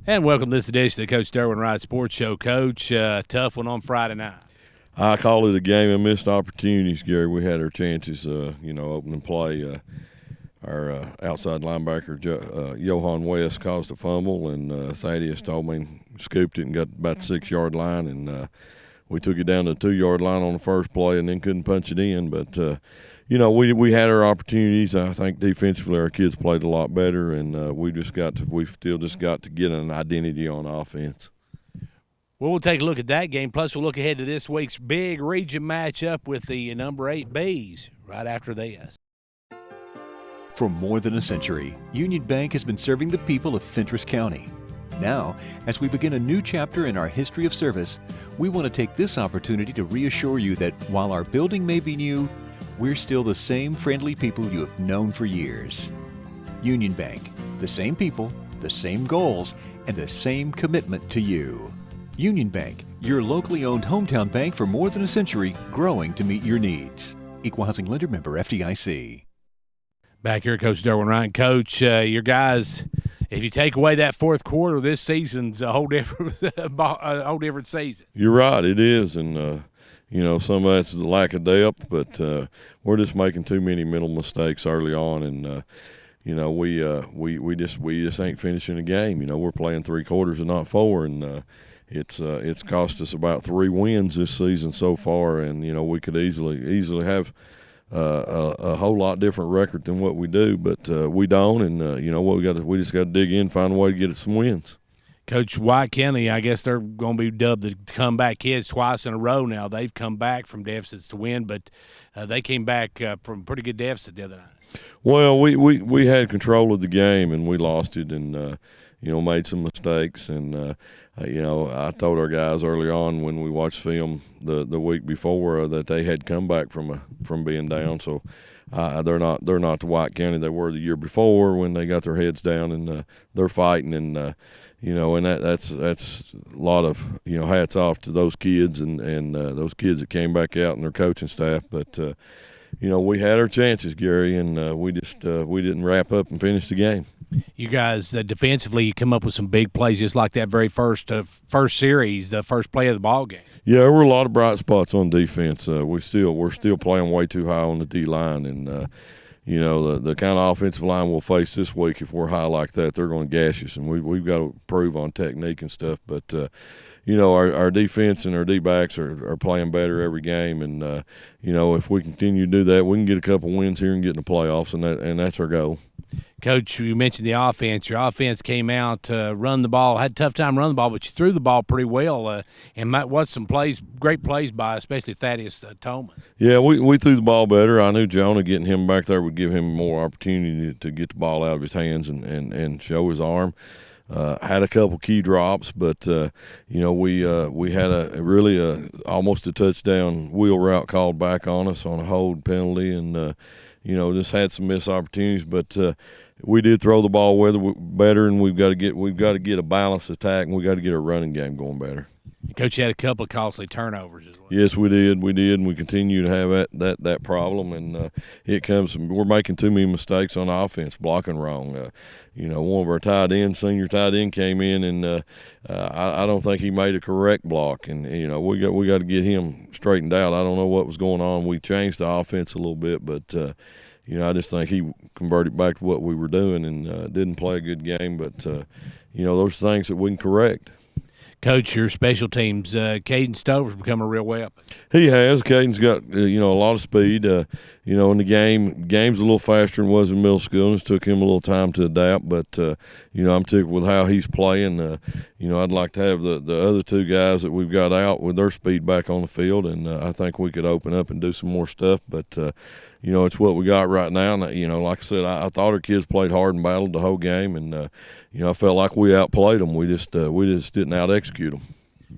And welcome to this edition of the Coach Derwin Wright Sports Show. Coach, tough one on Friday night. I call it a game of missed opportunities, Gary. We had our chances, opening play. Our outside linebacker, Johan West, caused a fumble, and Thaddeus Tolman scooped it and got about the 6-yard line. And we took it down to the 2-yard line on the first play and then couldn't punch it in. But, we had our opportunities. I think defensively our kids played a lot better, and we still just got to get an identity on offense. Well, we'll take a look at that game. Plus, we'll look ahead to this week's big region matchup with the number 8 Bees right after this. For more than a century, Union Bank has been serving the people of Fentress County. Now, as we begin a new chapter in our history of service, we want to take this opportunity to reassure you that while our building may be new, we're still the same friendly people you have known for years. Union Bank, the same people, the same goals, and the same commitment to you. Union Bank, your locally owned hometown bank for more than a century, growing to meet your needs. Equal Housing Lender, member FDIC. Back here, Coach Derwin Ryan. Coach, your guys, if you take away that fourth quarter, this season's a whole different season. You're right, it is, and some of that's the lack of depth, but we're just making too many mental mistakes early on, and we just ain't finishing the game. We're playing 3 quarters and not 4, and it's cost us about 3 wins this season so far, and we could easily have a whole lot different record than what we do, but we don't, and we just got to dig in, find a way to get some wins. Coach, White County, I guess they're going to be dubbed the comeback kids twice in a row now. They've come back from deficits to win, but they came back from a pretty good deficit the other night. Well, we had control of the game, and we lost it, and made some mistakes. And I told our guys early on when we watched film the week before that they had come back from being down. So they're not the White County they were the year before when they got their heads down, and they're fighting. And and that's a lot of hats off to those kids and those kids that came back out and their coaching staff. But we had our chances, Gary, and we didn't wrap up and finish the game. You guys defensively, you come up with some big plays, just like that very first series, the first play of the ball game. Yeah, there were a lot of bright spots on defense. We're still playing way too high on the D line, and the kind of offensive line we'll face this week, if we're high like that, they're going to gash us, and we've got to improve on technique and stuff. But our defense and our D-backs are playing better every game, and if we continue to do that, we can get a couple wins here and get in the playoffs, and that's our goal. Coach, you mentioned the offense. Your offense came out, run the ball, had a tough time running the ball, but you threw the ball pretty well. And what's some great plays by especially Thaddeus Tolman. Yeah, we threw the ball better. I knew Jonah getting him back there would give him more opportunity to get the ball out of his hands and show his arm. Had a couple key drops, but we had almost a touchdown wheel route called back on us on a hold penalty, and just had some missed opportunities. But we did throw the ball better, and we've got to get a balanced attack, and we got to get a running game going better. Coach, you had a couple of costly turnovers as well. Yes, we did, and we continue to have that problem, and it comes from we're making too many mistakes on offense, blocking wrong. One of our senior tight end came in, and I don't think he made a correct block, and we got to get him straightened out. I don't know what was going on. We changed the offense a little bit, but I just think he converted back to what we were doing and didn't play a good game. But those are things that we can correct. Coach, your special teams, Caden Stover's become a real weapon. He has. Caden's got a lot of speed. In the game's a little faster than it was in middle school, and it took him a little time to adapt. But I'm tickled with how he's playing. I'd like to have the other 2 guys that we've got out with their speed back on the field, and I think we could open up and do some more stuff. But it's what we got right now. And, like I said, I thought our kids played hard and battled the whole game, and I felt like we outplayed them. We just didn't out-execute them.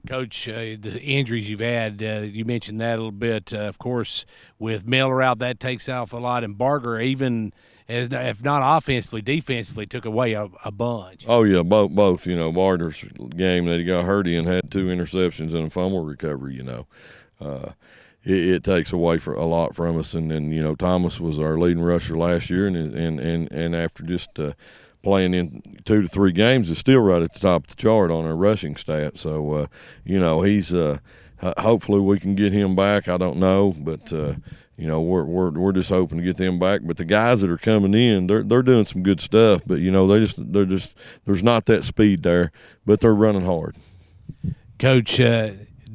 Coach, the injuries you've had, you mentioned that a little bit. Of course, with Miller out, that takes off a lot. And Barger, even if not offensively, defensively, took away a bunch. Oh, yeah, both. Barger's game that he got hurt in had 2 interceptions and a fumble recovery, It takes away a lot from us. And then, Thomas was our leading rusher last year, and after just playing in 2 to 3 games is still right at the top of the chart on our rushing stat. So, he's hopefully we can get him back. I don't know, but we're just hoping to get them back. But the guys that are coming in, they're doing some good stuff. But they're just there's not that speed there, but they're running hard. Coach,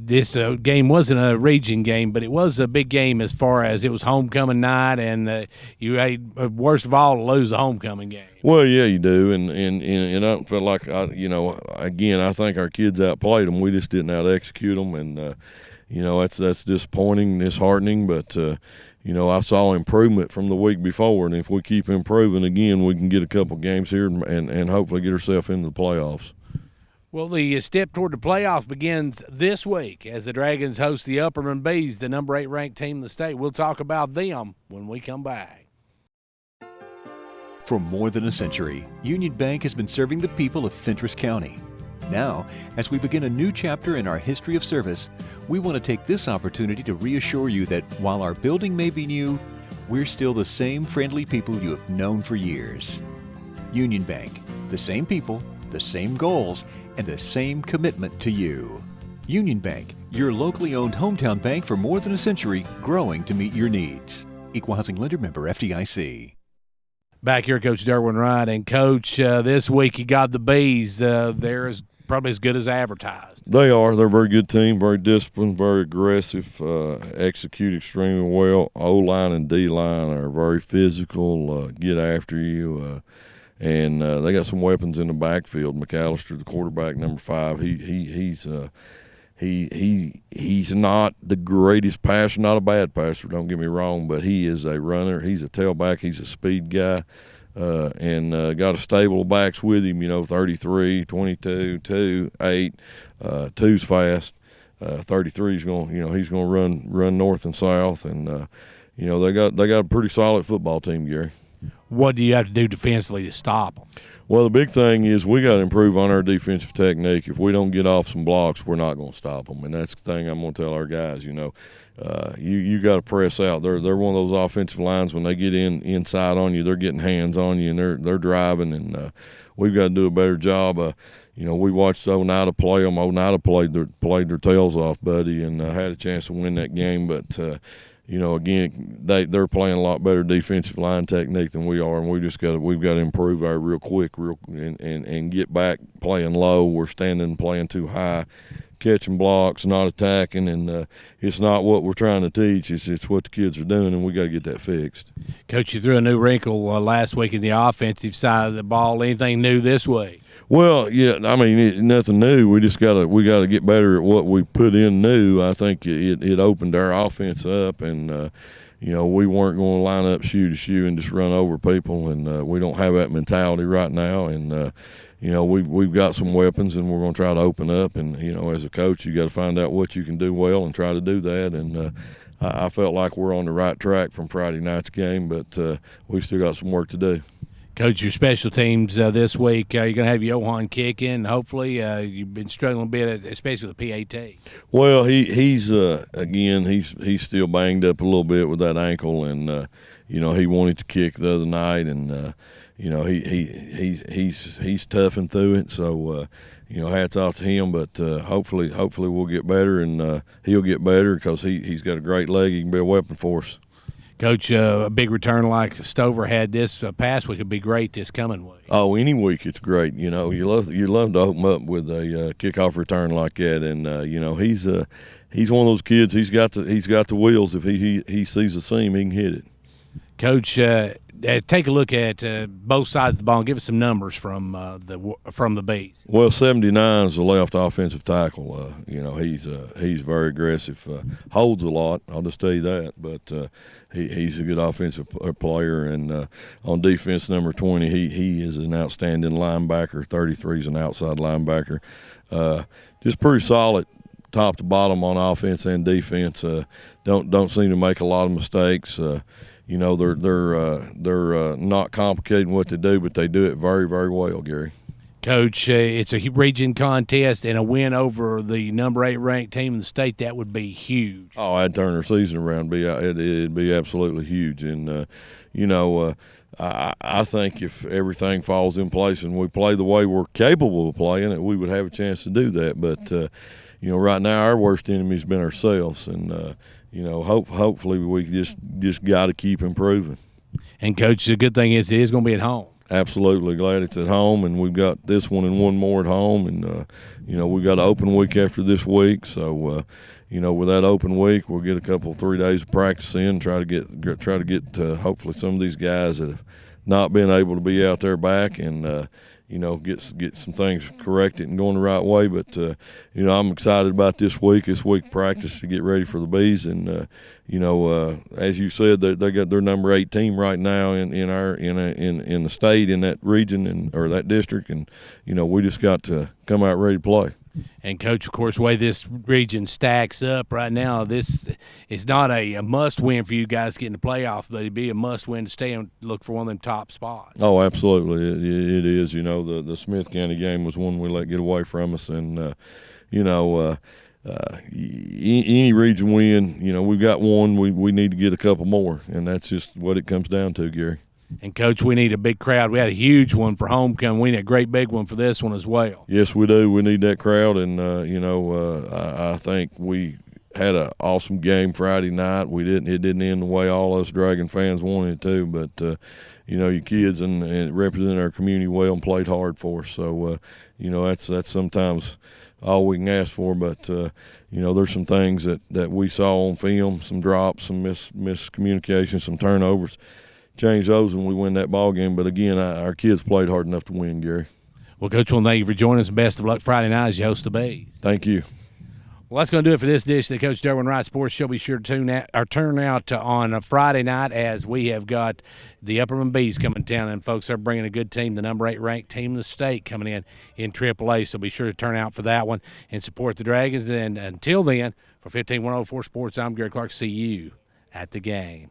this game wasn't a region game, but it was a big game as far as it was homecoming night, and you had, worst of all, to lose the homecoming game. Well, yeah, you do, and I don't feel like again, I think our kids outplayed them. We just didn't out execute them, and that's disappointing, disheartening. But I saw improvement from the week before, and if we keep improving again, we can get a couple games here and hopefully get ourselves into the playoffs. Well, the step toward the playoffs begins this week as the Dragons host the Upperman Bees, the number 8 ranked team in the state. We'll talk about them when we come back. For more than a century, Union Bank has been serving the people of Fentress County. Now, as we begin a new chapter in our history of service, we want to take this opportunity to reassure you that while our building may be new, we're still the same friendly people you have known for years. Union Bank, the same people, the same goals, and the same commitment to you. Union Bank, your locally owned hometown bank for more than a century, growing to meet your needs. Equal housing lender, member FDIC. Back here, Coach Derwin Wright. And, Coach, this week you got the Bees. They're probably as good as advertised. They are. They're a very good team, very disciplined, very aggressive, execute extremely well. O-line and D-line are very physical, get after you. And they got some weapons in the backfield. McAllister, the quarterback, number 5, he's not the greatest passer, not a bad passer, don't get me wrong, but he is a runner. He's a tailback. He's a speed guy, and got a stable of backs with him, 33, 22, 2, 8. 2's fast. 33 is going, he's going to run north and south, and they got a pretty solid football team, Gary. What do you have to do defensively to stop them? Well, the big thing is we got to improve on our defensive technique. If we don't get off some blocks, we're not going to stop them, and that's the thing I'm going to tell our guys. You got to press out. They're one of those offensive lines when they get inside on you, they're getting hands on you, and they're driving, and we've got to do a better job. We watched Oneida play them. Oneida played their tails off, buddy, and had a chance to win that game, but. Again, they're playing a lot better defensive line technique than we are, and we've got to improve our real quick, and get back playing low. We're standing playing too high, catching blocks, not attacking, and it's not what we're trying to teach. It's what the kids are doing, and we got to get that fixed. Coach, you threw a new wrinkle last week in the offensive side of the ball. Anything new this week? Well, yeah, I mean, nothing new. We got to get better at what we put in new. I think it opened our offense up, and we weren't going to line up shoe to shoe and just run over people, and we don't have that mentality right now. And we've got some weapons, and we're going to try to open up. And as a coach, you got to find out what you can do well and try to do that. And I felt like we're on the right track from Friday night's game, but we still got some work to do. Coach, your special teams this week, you're going to have Johan kicking. Hopefully, you've been struggling a bit, especially with the PAT. Well, he's still banged up a little bit with that ankle, and he wanted to kick the other night, and he's toughing through it. So hats off to him. But hopefully we'll get better, and he'll get better because he's got a great leg. He can be a weapon for us. Coach, a big return like Stover had this past week would be great this coming week. Oh, any week it's great. You love to open up with a kickoff return like that, and he's one of those kids. He's got the wheels. If he sees a seam, he can hit it. Coach, take a look at both sides of the ball and give us some numbers from the Bees. Well, 79 is the left offensive tackle. He's very aggressive, holds a lot. I'll just tell you that. But he's a good offensive player. And on defense, number 20, he is an outstanding linebacker. 33 is an outside linebacker. Just pretty solid. Top to bottom on offense and defense. Don't seem to make a lot of mistakes. They're not complicating what they do, but they do it very, very well, Gary. Coach, it's a region contest and a win over the number 8 ranked team in the state. That would be huge. Oh, I'd turn their season around. It'd be absolutely huge. And, I think if everything falls in place and we play the way we're capable of playing it, we would have a chance to do that. But right now our worst enemy's been ourselves, and hopefully we just got to keep improving. And Coach, the good thing is it is going to be at home. Absolutely glad it's at home, and we've got this one and one more at home, and we've got an open week after this week. So with that open week, we'll get a couple 3 days of practice in, try to get hopefully some of these guys that have not been able to be out there back, and get some things corrected and going the right way. But I'm excited about this week practice to get ready for the Bees, and as you said, they got their number 8 team right now in the state, in that region or that district, and we just got to come out ready to play. And Coach, of course, the way this region stacks up right now, this is not a must-win for you guys to get in the playoffs, but it'd be a must-win to stay and look for one of them top spots. Oh, absolutely, it is. The Smith County game was one we let get away from us, and any region win, we've got one. We need to get a couple more, and that's just what it comes down to, Gary. And, Coach, we need a big crowd. We had a huge one for homecoming. We need a great big one for this one as well. Yes, we do. We need that crowd, and, I think we had an awesome game Friday night. It didn't end the way all us Dragon fans wanted it to, but, your kids and represented our community well and played hard for us. So, that's sometimes all we can ask for, but, there's some things that we saw on film, some drops, some miscommunication, some turnovers. Change those and we win that ball game. But again, our kids played hard enough to win, Gary. Well, Coach, well, thank you for joining us. Best of luck Friday night as you host the Bees. Thank you. Well, that's going to do it for this edition of the Coach Derwin Wright Sports Show. Be sure to turn out on a Friday night, as we have got the Upperman Bees coming to town, and folks are bringing a good team, the number 8 ranked team in the state, coming in AAA. So be sure to turn out for that one and support the Dragons. And until then, for 15104 Sports, I'm Gary Clark. See you at the game.